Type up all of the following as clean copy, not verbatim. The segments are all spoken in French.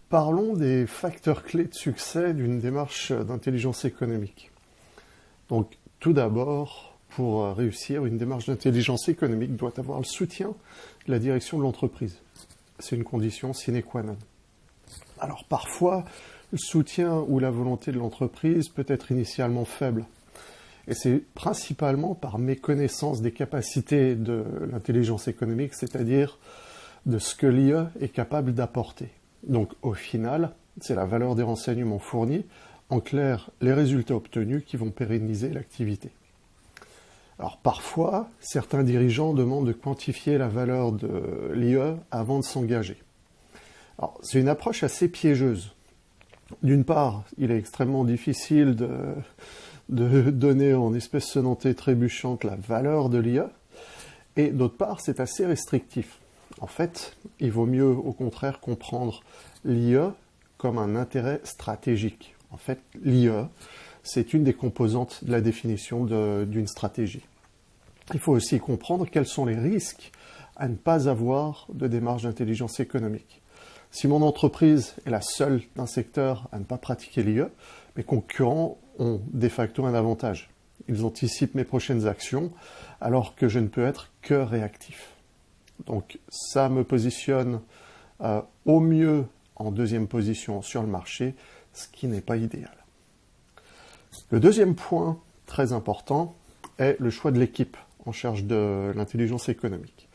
Parlons des facteurs clés de succès d'une démarche d'intelligence économique. Donc, tout d'abord, pour réussir, une démarche d'intelligence économique doit avoir le soutien de la direction de l'entreprise. C'est une condition sine qua non. Alors, parfois, le soutien ou la volonté de l'entreprise peut être initialement faible. Et c'est principalement par méconnaissance des capacités de l'intelligence économique, c'est-à-dire de ce que l'IA est capable d'apporter. Donc au final, c'est la valeur des renseignements fournis, en clair, les résultats obtenus qui vont pérenniser l'activité. Alors parfois, certains dirigeants demandent de quantifier la valeur de l'IA avant de s'engager. Alors c'est une approche assez piégeuse. D'une part, il est extrêmement difficile de donner en espèces sonnantes et trébuchantes la valeur de l'IA, et d'autre part, c'est assez restrictif. En fait, il vaut mieux, au contraire, comprendre l'IA comme un intérêt stratégique. En fait, l'IA, c'est une des composantes de la définition d'une stratégie. Il faut aussi comprendre quels sont les risques à ne pas avoir de démarche d'intelligence économique. Si mon entreprise est la seule d'un secteur à ne pas pratiquer l'IA, mes concurrents ont de facto un avantage. Ils anticipent mes prochaines actions, alors que je ne peux être que réactif. Donc ça me positionne au mieux en deuxième position sur le marché, ce qui n'est pas idéal. Le deuxième point très important est le choix de l'équipe en charge de l'intelligence économique.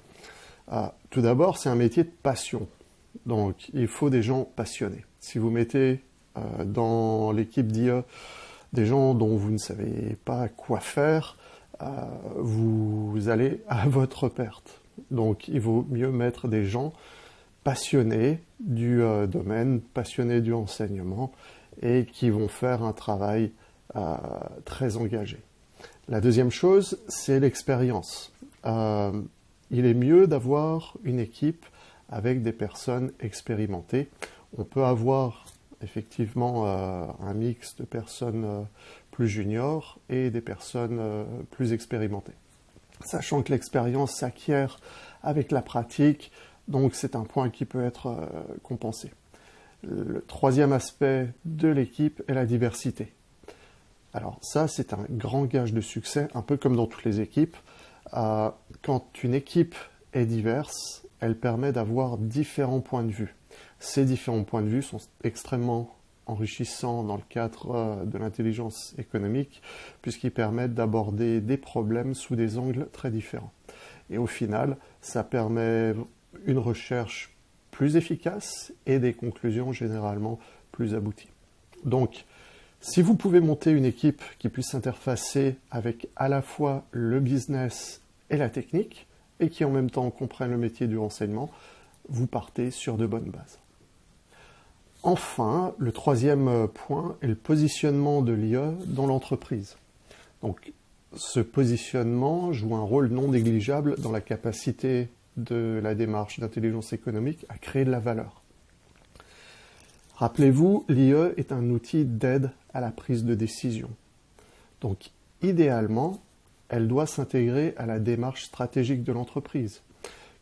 Tout d'abord, c'est un métier de passion, donc il faut des gens passionnés. Si vous mettez dans l'équipe d'IA des gens dont vous ne savez pas quoi faire, vous allez à votre perte. Donc il vaut mieux mettre des gens passionnés du domaine, passionnés du enseignement et qui vont faire un travail très engagé. La deuxième chose, c'est l'expérience. Il est mieux d'avoir une équipe avec des personnes expérimentées. On peut avoir effectivement un mix de personnes plus juniors et des personnes plus expérimentées. Sachant que l'expérience s'acquiert avec la pratique, donc c'est un point qui peut être compensé. Le troisième aspect de l'équipe est la diversité. Alors ça, c'est un grand gage de succès, un peu comme dans toutes les équipes. Quand une équipe est diverse, elle permet d'avoir différents points de vue. Ces différents points de vue sont extrêmement enrichissants dans le cadre de l'intelligence économique, puisqu'ils permettent d'aborder des problèmes sous des angles très différents. Et au final, ça permet une recherche plus efficace et des conclusions généralement plus abouties. Donc, si vous pouvez monter une équipe qui puisse s'interfacer avec à la fois le business et la technique, et qui en même temps comprenne le métier du renseignement, vous partez sur de bonnes bases. Enfin, le troisième point est le positionnement de l'IA dans l'entreprise. Donc, ce positionnement joue un rôle non négligeable dans la capacité de la démarche d'intelligence économique à créer de la valeur. Rappelez-vous, l'IA est un outil d'aide à la prise de décision. Donc, idéalement, elle doit s'intégrer à la démarche stratégique de l'entreprise.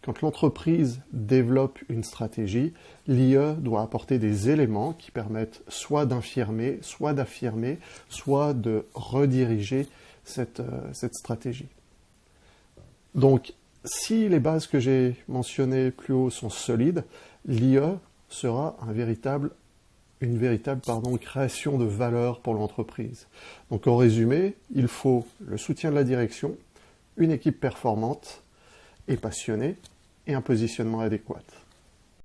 Quand l'entreprise développe une stratégie, l'IA doit apporter des éléments qui permettent soit d'infirmer, soit d'affirmer, soit de rediriger cette stratégie. Donc, si les bases que j'ai mentionnées plus haut sont solides, l'IA sera une véritable création de valeur pour l'entreprise. Donc, en résumé, il faut le soutien de la direction, une équipe performante et passionnée, et un positionnement adéquat.